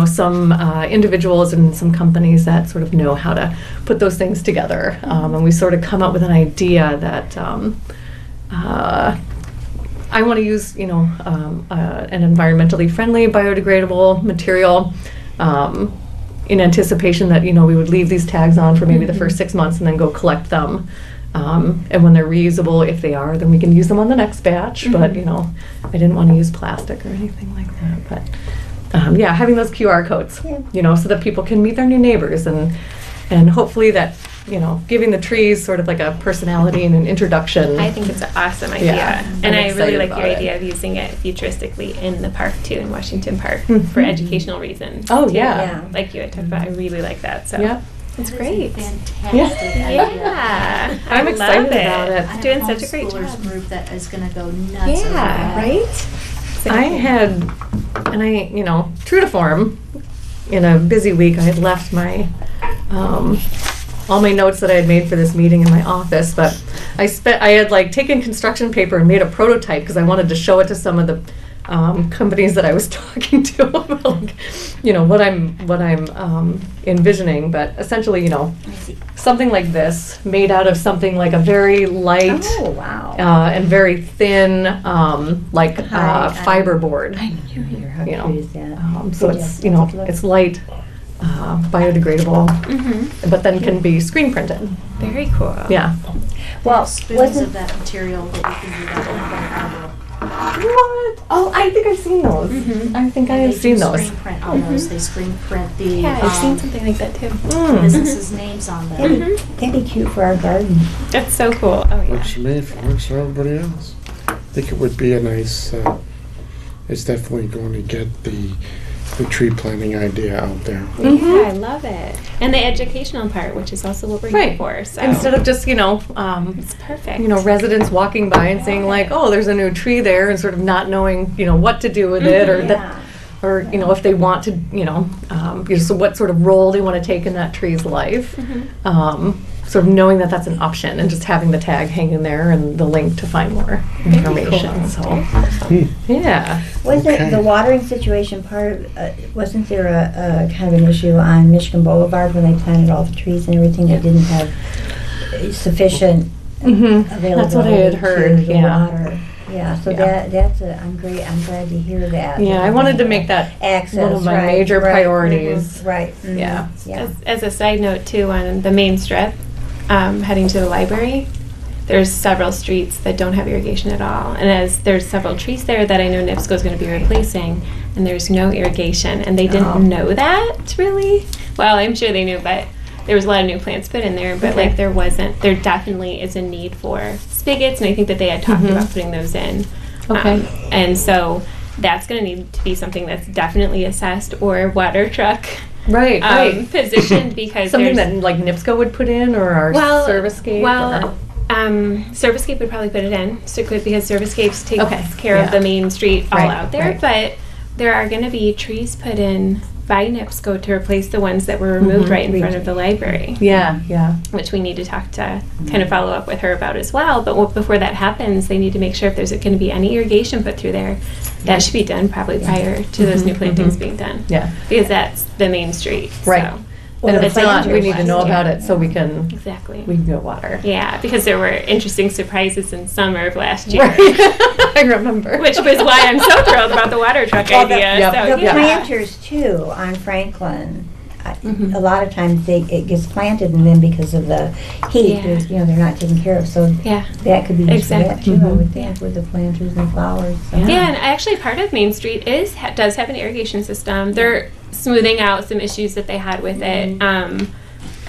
some individuals and some companies that sort of know how to put those things together. And we sort of come up with an idea that I want to use, an environmentally friendly, biodegradable material. In anticipation that, we would leave these tags on for maybe the first 6 months and then go collect them. And when they're reusable, if they are, then we can use them on the next batch. But, I didn't want to use plastic or anything like that. But, having those QR codes, so that people can meet their new neighbors and hopefully that, giving the trees sort of like a personality and an introduction. I think it's an awesome idea. I'm And I really excited like about your it. idea of using it futuristically in the park too, in Washington Park, Mhm. for educational reasons. Oh, too. yeah. Like you had talked about, I really like that. So Yeah. it's That is great. a fantastic idea. Yeah. I'm I excited love about it. I It's have doing a such a great homeschoolers job. group that is going to go nuts over Yeah, that. right? I had, and I, true to form, in a busy week, I had left my, all my notes that I had made for this meeting in my office, but I had like taken construction paper and made a prototype because I wanted to show it to some of the companies that I was talking to about, what I'm envisioning, but essentially, something like this made out of something like a very light Oh, wow. and very thin, Hi, fiberboard. I'm curious how You know, cute is that? So Did it's, you take a look? it's light, biodegradable, Mm-hmm. but then can be screen printed. Very cool. Yeah. Well, Spoons wasn't of that material that you can do that What? Oh, I think I've seen those. Mhm. I think I with. have They seen do those. screen print on those. They screen print the Yeah, I've seen something like that too. Mm. businesses' names on them. Mhm. that'd be cute for our garden. That's so cool. Oh yeah. Works for me, if it works for everybody else. I think it would be a nice, it's definitely going to get the tree planting idea out there. Yeah, I love it. And the educational part, which is also what we're here Right. for. So Instead of just, it's perfect. residents walking by and saying like, oh, there's a new tree there, and sort of not knowing, what to do with it, or that, or if they want to, so what sort of role they want to take in that tree's life. Sort of knowing that that's an option, and just having the tag hanging there and the link to find more information. So, yeah. Wasn't Okay. the watering situation part of, wasn't there a kind of an issue on Michigan Boulevard when they planted all the trees and everything that didn't have sufficient availability That's what I had heard. to the Yeah. water? Yeah, so Yeah. I'm glad to hear that. Yeah, I wanted to make that access one of my right, major right, priorities. mhm, right. mhm, Yeah. As a side note too, on the main strip, heading to the library, there's several streets that don't have irrigation at all. And as there's several trees there that I know NIPSCO is going to be replacing, and there's no irrigation. And they didn't know that, really. Well, I'm sure they knew, but there was a lot of new plants put in there. But, like, there definitely is a need for spigots, and I think that they had talked about putting those in. Okay. And so that's going to need to be something that's definitely assessed, or water truck Right, right. positioned, because Something there's that like NIPSCO would put in, or our Servicescape? Well, or? Servicescape would probably put it in, because Servicescape takes Okay, care of yeah. the main street all Right, out there. right. But there are going to be trees put in by NIPSCO to replace the ones that were removed right in front of the library. Yeah, yeah. Which we need to talk to, kind of follow up with her about as well. But before that happens, they need to make sure if there's going to be any irrigation put through there, that should be done probably prior to those new plantings being done. Yeah. Because that's the main street. Right. So. And if It's it's not, we like need to know about it so we can Exactly. get water. Yeah, because there were interesting surprises in summer of last year. I remember. Which was why I'm so thrilled about the water truck idea. Yep. So, The yeah. planters too on Franklin. A lot of times it gets planted, and then because of the heat, Yeah. they're not taken care of. So Yeah. that could be used for that Exactly. too. I would think, with the planters and flowers. So. Yeah, and actually part of Main Street does have an irrigation system. They're smoothing out some issues that they had with it.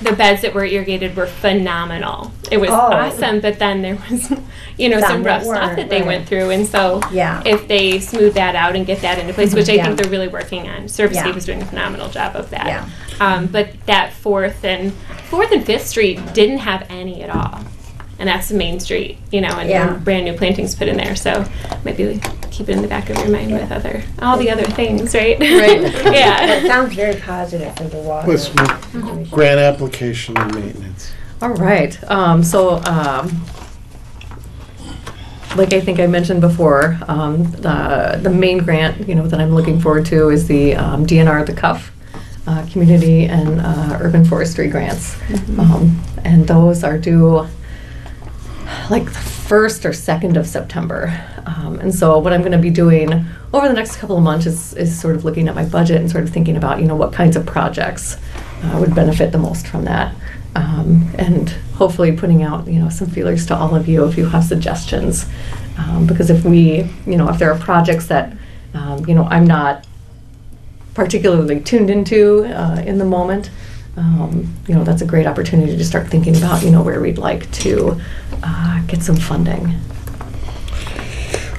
The beds that were irrigated were phenomenal. It was awesome, but then there was, some rough stuff that they went through. And so if they smooth that out and get that into place, which I think they're really working on, Servicescape is doing a phenomenal job of that. Yeah. But that 4th and 5th Street didn't have any at all. And that's the main street, and brand new plantings put in there. So maybe keep it in the back of your mind with all the other things, right? Right. That sounds very positive for the water. Let's grant application and maintenance. All right. Like I think I mentioned before, the main grant, that I'm looking forward to is the DNR at the Cuff. Community and urban forestry grants. And those are due like the 1st or 2nd of September. And so what I'm going to be doing over the next couple of months is sort of looking at my budget and sort of thinking about, what kinds of projects would benefit the most from that. And hopefully putting out, some feelers to all of you if you have suggestions. Because if there are projects that, I'm not particularly tuned into in the moment, that's a great opportunity to start thinking about, where we'd like to get some funding.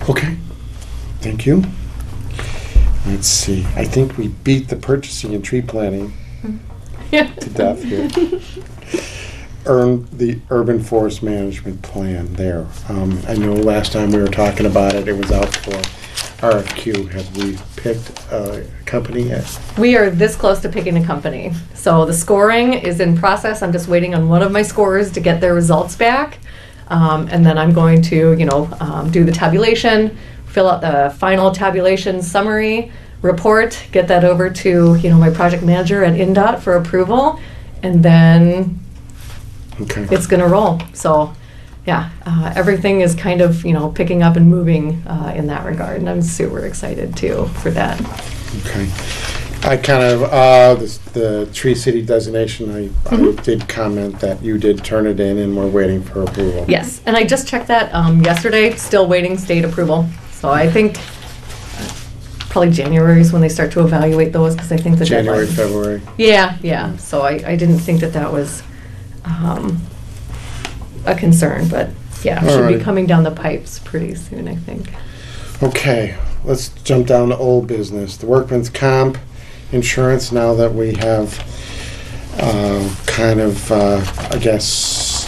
Okay, thank you. Let's see. I think we beat the purchasing and tree planting to death here. Earn the urban forest management plan there. I know last time we were talking about it, it was out for RFQ. Have we picked a company yet? We are this close to picking a company. So the scoring is in process. I'm just waiting on one of my scorers to get their results back. And then I'm going to, do the tabulation, fill out the final tabulation summary report, get that over to, my project manager at INDOT for approval, and then it's going to roll. So, yeah, everything is kind of, picking up and moving in that regard, and I'm super excited, too, for that. Okay. I kind of, the Tree City designation, I did comment that you did turn it in and we're waiting for approval. Yes, and I just checked that yesterday, still waiting state approval. So I think probably January is when they start to evaluate those, because I think the January, deadline. February. Yeah. So I didn't think that was a concern, but yeah, it should be coming down the pipes pretty soon, I think. Okay, let's jump down to old business. The workman's comp insurance, now that we have I guess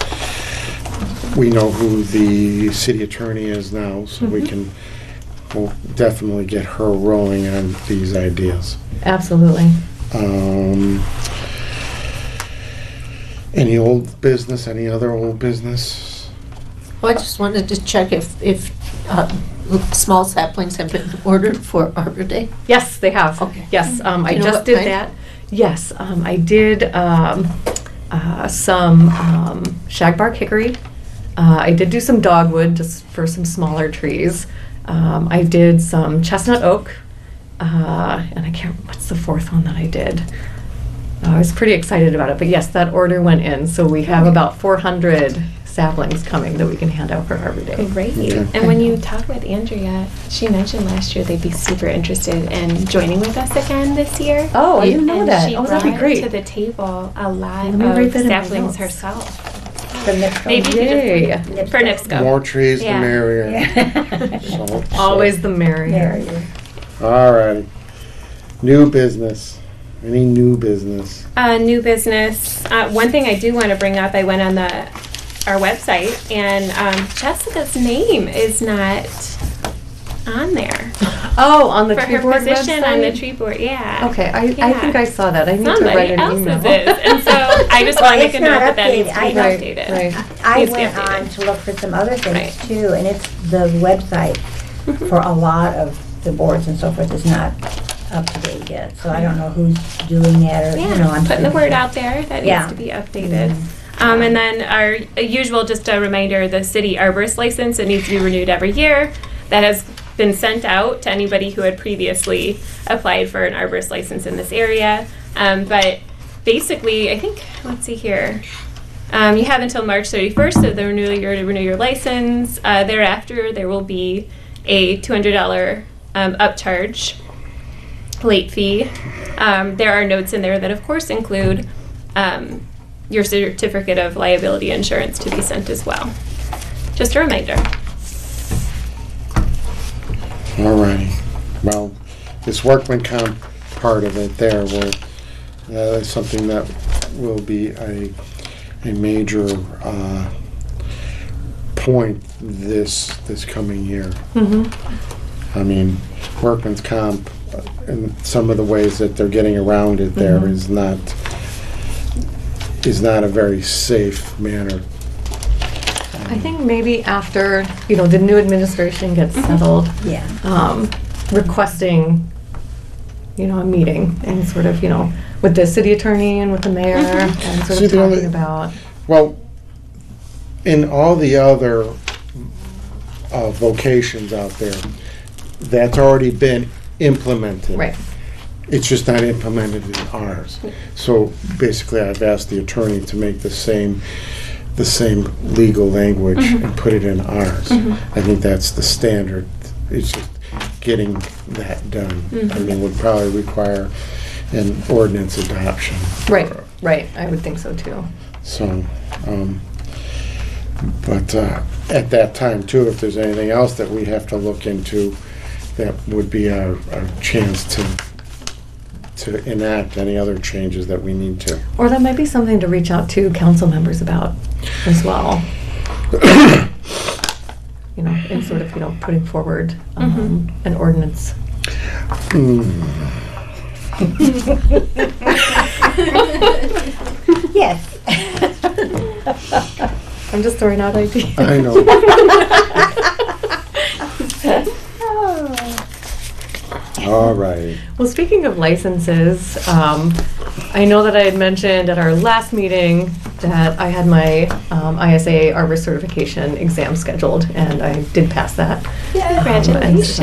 we know who the city attorney is now, so we'll definitely get her rolling on these ideas. Absolutely. Any old business, any other old business? Well, I just wanted to check if small saplings have been ordered for Arbor Day. Yes, they have. Okay. Yes, I know just what did kind? that. Yes, I did some shagbark hickory. I did do some dogwood just for some smaller trees. I did some chestnut oak, and I can't. What's the 4th one that I did? I was pretty excited about it, but yes, that order went in. So we have about 400 saplings coming that we can hand out for Arbor Day. Great. Okay. And when you talk with Andrea, she mentioned last year they'd be super interested in joining with us again this year. Oh, I didn't know And that. she Oh, that'd be brought great. to the table a lot Let me write of that in my saplings notes. herself. The NIPSCO. Maybe you Yay. could just, for NIPSCO. More trees, the Yeah. merrier. Yeah. So- Always the merrier. All righty. New business. Any new business? New business. One thing I do want to bring up, I went on our website, and Jessica's name is not on there Oh, on the for tree her board position website? on the tree board. Yeah. Okay, I Yeah. think I saw that. I need to write Somebody an else's email. is, and so I just Well, want to make it's a note not that that needs to be updated. Right, updated. right. I Needs to be went updated. on to look for some other things Right. too, and it's the website for a lot of the boards and so forth is not up to date yet. So I don't know who's doing that or, you know, Yeah, I'm putting the word out there that Yeah. needs to be updated. And then our usual, just a reminder, the city arborist license, it needs to be renewed every year. That has been sent out to anybody who had previously applied for an arborist license in this area. But basically, I think, let's see here. You have until March 31st of the renewal year to renew your license. Thereafter, there will be a $200 upcharge late fee. There are notes in there that, of course, include your certificate of liability insurance to be sent as well. Just a reminder. All righty. Well, this workman comp part of it there will, is something that will be a major point this coming year. I mean, workman's comp, and some of the ways that they're getting around it there is not a very safe manner. I think maybe after, the new administration gets settled, Yeah. requesting, a meeting and sort of, with the city attorney and with the mayor and sort See, of the only- talking about. Well, in all the other vocations out there, that's already been implemented. Right. It's just not implemented in ours. So basically, I've asked the attorney to make the same legal language and put it in ours. I think that's the standard. It's just getting that done. I mean, would probably require an ordinance adoption. Right, right. I would think so too. So, but at that time too, if there's anything else that we have to look into, that would be our chance to enact any other changes that we need to. Or that might be something to reach out to council members about as well. In sort of, putting forward an ordinance. Yes. I'm just throwing out ideas. I know. All right. Well, speaking of licenses, I know that I had mentioned at our last meeting that I had my ISA Arbor certification exam scheduled, and I did pass that. Congratulations.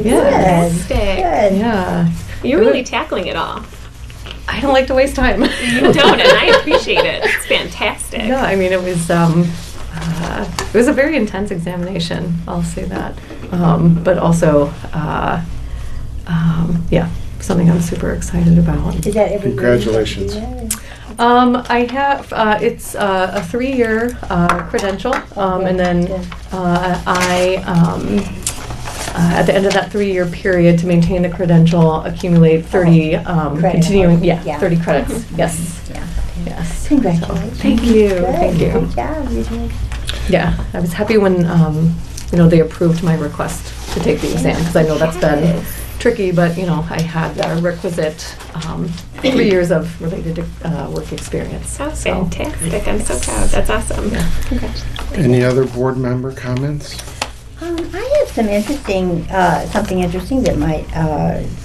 Yeah. Fantastic. Good. Yeah. You're really tackling it all. I don't like to waste time. You don't, and I appreciate it. It's fantastic. Yeah, I mean, it was a very intense examination, I'll say that. But also, yeah, something I'm super excited about. Is that every year? Congratulations. I have, it's a 3-year credential, and then at the end of that 3-year period, to maintain the credential, accumulate 30 continuing, 30 credits. Yes, Yeah. yes. Congratulations. Thank you, Good. thank you. Good job. You did. Yeah, I was happy when they approved my request to take the exam, because I know that's been tricky, but I had the requisite 3 years of related work experience. Oh, So, fantastic. I'm so proud. That's awesome. Yeah. Congratulations. Any other board member comments? I have some interesting, something interesting that might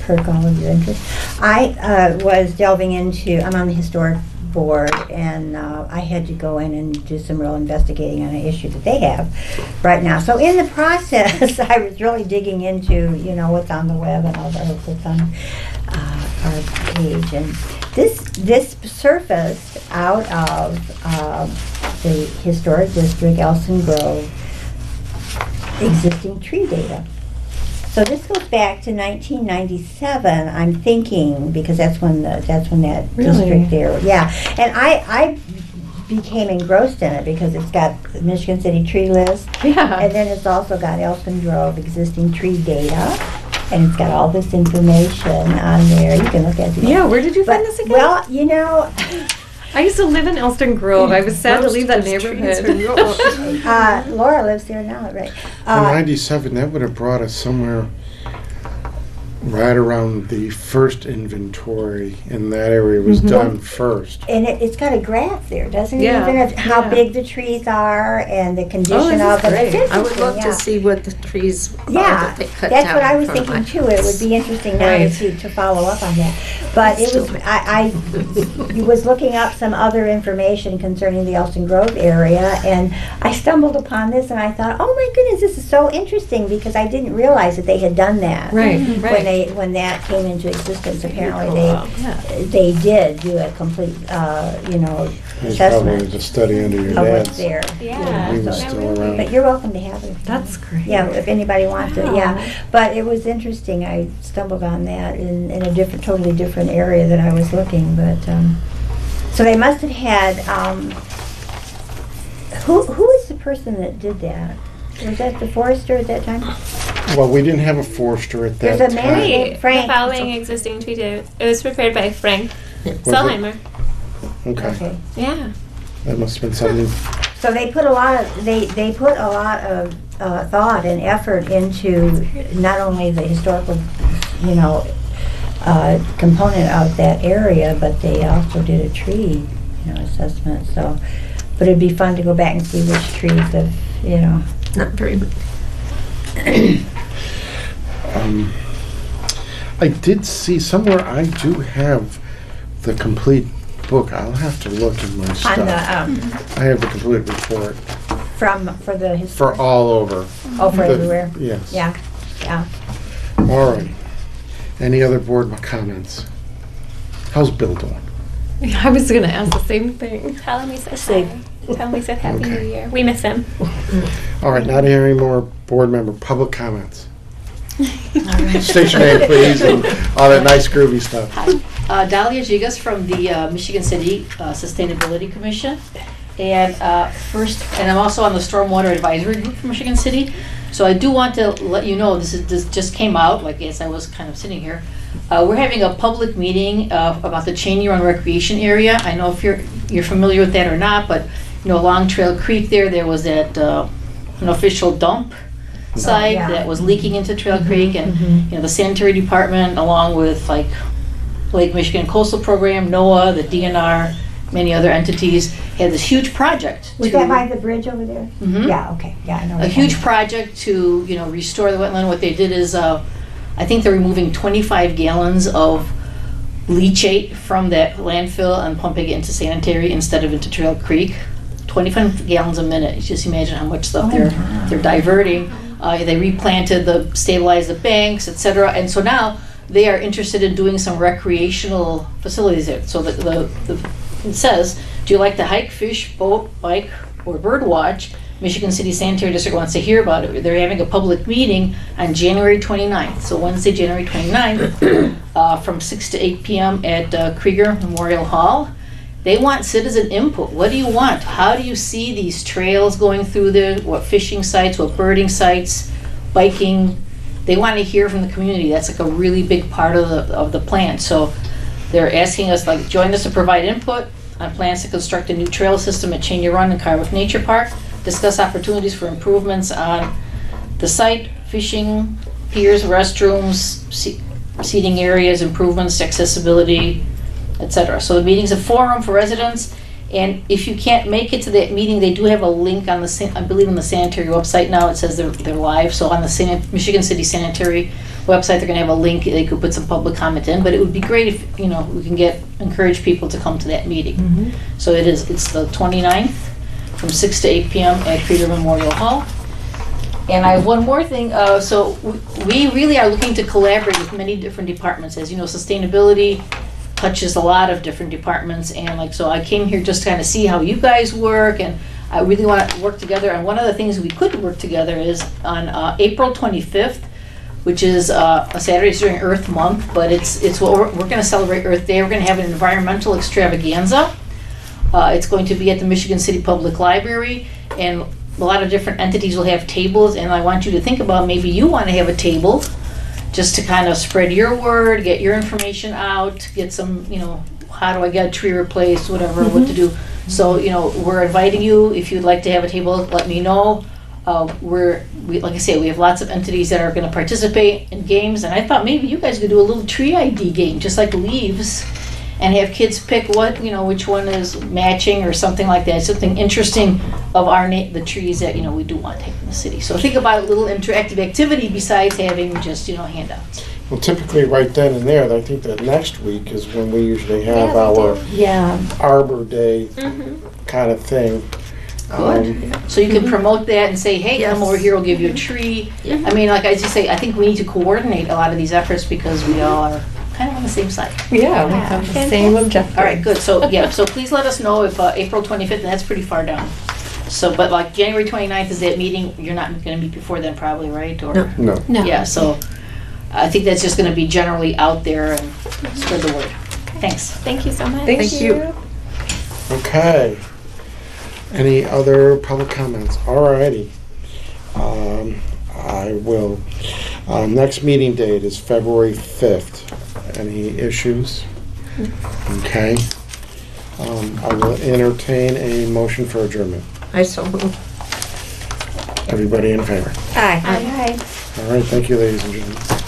perk all of your interest. I was delving into, I'm on the historic board, and I had to go in and do some real investigating on an issue that they have right now. So in the process, I was really digging into, what's on the web and all what's on our page. And this surfaced out of the Historic District, Elson Grove, existing tree data. So this goes back to 1997, I'm thinking, because that's when that Really? district there, yeah. And I became engrossed in it because it's got the Michigan City tree list, Yeah. and then it's also got Elson Grove existing tree data, and it's got all this information on there. You can look at it. Yeah, where did you find But, this again? well, you know, I used to live in Elston Grove. I was sad to leave that neighborhood. Laura lives there now, right? In 97, that would have brought us somewhere right around the first inventory in that area was done first. And it's got a graph there, doesn't it? Yeah, Even of how yeah. big the trees are and the condition Oh, this of is them. It's great. I would love interesting, to see what the trees are Yeah, that they cut that's down what I was in front of thinking my too. It would house. be interesting now Right. to follow up on that. But it was, I was looking up some other information concerning the Elson Grove area, and I stumbled upon this, and I thought, oh my goodness, this is so interesting, because I didn't realize that they had done that. Right, right. When that came into existence, apparently Yeah. they did do a complete, It was probably assessment the study under your of what's dad's. there. Yeah. He was So- still around. But you're welcome to have it. That's great. Yeah, if anybody wants it, Wow. yeah. But it was interesting. I stumbled on that in a totally different area that I was looking. But so they must have had. Who was the person that did that? Was that the forester at that time? Well, we didn't have a forester at that There's a man time. named Frank. The following existing tree data. It was prepared by Frank Was it? Solheimer. Okay, Okay. Yeah. that must have been something. So they put a lot of they put a lot of thought and effort into not only the historical, component of that area, but they also did a tree, assessment. So, but it'd be fun to go back and see which trees have, Not very much. I did see somewhere I do have the complete book. I'll have to look in my stuff. on the I have the complete report for the for historic. all over. Oh, for The- everywhere. Yes. Yeah, yeah. All right. Any other board comments? How's Bill doing? I was going to ask the same thing. Tell him we said hi. Tell him we said Happy Okay. New Year. We miss him. All right, not hearing more board member public comments. State your name, please, and all that nice groovy stuff. Dahlia Gigas from the Michigan City Sustainability Commission. And and I'm also on the Stormwater Advisory Group for Michigan City. So I do want to let you know, this just came out, like as I was kind of sitting here. We're having a public meeting about the Cheney Run Recreation Area. I know if you're familiar with that or not, but along Trail Creek there was that an official dump site yeah. that was leaking into Trail Creek, and the sanitary department, along with like Lake Michigan Coastal Program, NOAA, the DNR, many other entities, had this huge project. Was that by the bridge over there? Mhm. Yeah. Okay. Yeah, I know. A huge project to restore the wetland. What they did is, I think they're removing 25 gallons of leachate from that landfill and pumping it into sanitary instead of into Trail Creek. 25 gallons a minute. You just imagine how much stuff they're diverting. They replanted stabilized the banks, etc. And so now they are interested in doing some recreational facilities there. So it says, do you like to hike, fish, boat, bike, or bird watch? Michigan City Sanitary District wants to hear about it. They're having a public meeting on January 29th. So Wednesday, January 29th, from 6 to 8 p.m. at Krieger Memorial Hall. They want citizen input. What do you want? How do you see these trails going through there? What fishing sites, what birding sites, biking? They want to hear from the community. That's like a really big part of the plan. So they're asking us, join us to provide input on plans to construct a new trail system at Cheney Run and Carwick Nature Park, discuss opportunities for improvements on the site, fishing, piers, restrooms, seating areas, improvements to accessibility, etc. So the meeting's a forum for residents, and if you can't make it to that meeting, they do have a link on I believe on the sanitary website now. It says they're live. So on the Michigan City Sanitary website, they're going to have a link. They could put some public comment in, but it would be great if we can encourage people to come to that meeting. So it's the 29th from 6 to 8 p.m. at Krieger Memorial Hall. And I have one more thing. So we really are looking to collaborate with many different departments. As you know, sustainability touches a lot of different departments, and like, so I came here just to kind of see how you guys work, and I really want to work together. And one of the things we could work together is on April 25th, which is a Saturday during Earth Month, but it's what we're going to celebrate Earth Day. We're going to have an environmental extravaganza. It's going to be at the Michigan City Public Library, and a lot of different entities will have tables, and I want you to think about maybe you want to have a table just to kind of spread your word, get your information out, get some, how do I get a tree replaced, whatever, what to do. So, we're inviting you. If you'd like to have a table, let me know. Like I say, we have lots of entities that are going to participate in games, and I thought maybe you guys could do a little tree ID game, just like Leaves, and have kids pick which one is matching or something like that. Something interesting of the trees that we do want to take in the city. So think about a little interactive activity besides having just handouts. Well, typically right then and there, I think that next week is when we usually have our Arbor Day kind of thing. Good. So you can promote that and say, hey, come over here, we'll give you a tree. I mean, like I just say, I think we need to coordinate a lot of these efforts because we all are kind of on the same side. Yeah, we have the same objective. All right, good. So, so please let us know if April 25th, and that's pretty far down. So, but like January 29th is that meeting. You're not going to meet before then probably, right? Or No. Yeah, so I think that's just going to be generally out there and spread the word. Thanks. Thank you so much. Thank you. Okay. Any other public comments? Alrighty. I will. Next meeting date is February 5th. Any issues? Okay. I will entertain a motion for adjournment. I so move. Everybody in favor? Aye. Hi. All right. Thank you, ladies and gentlemen.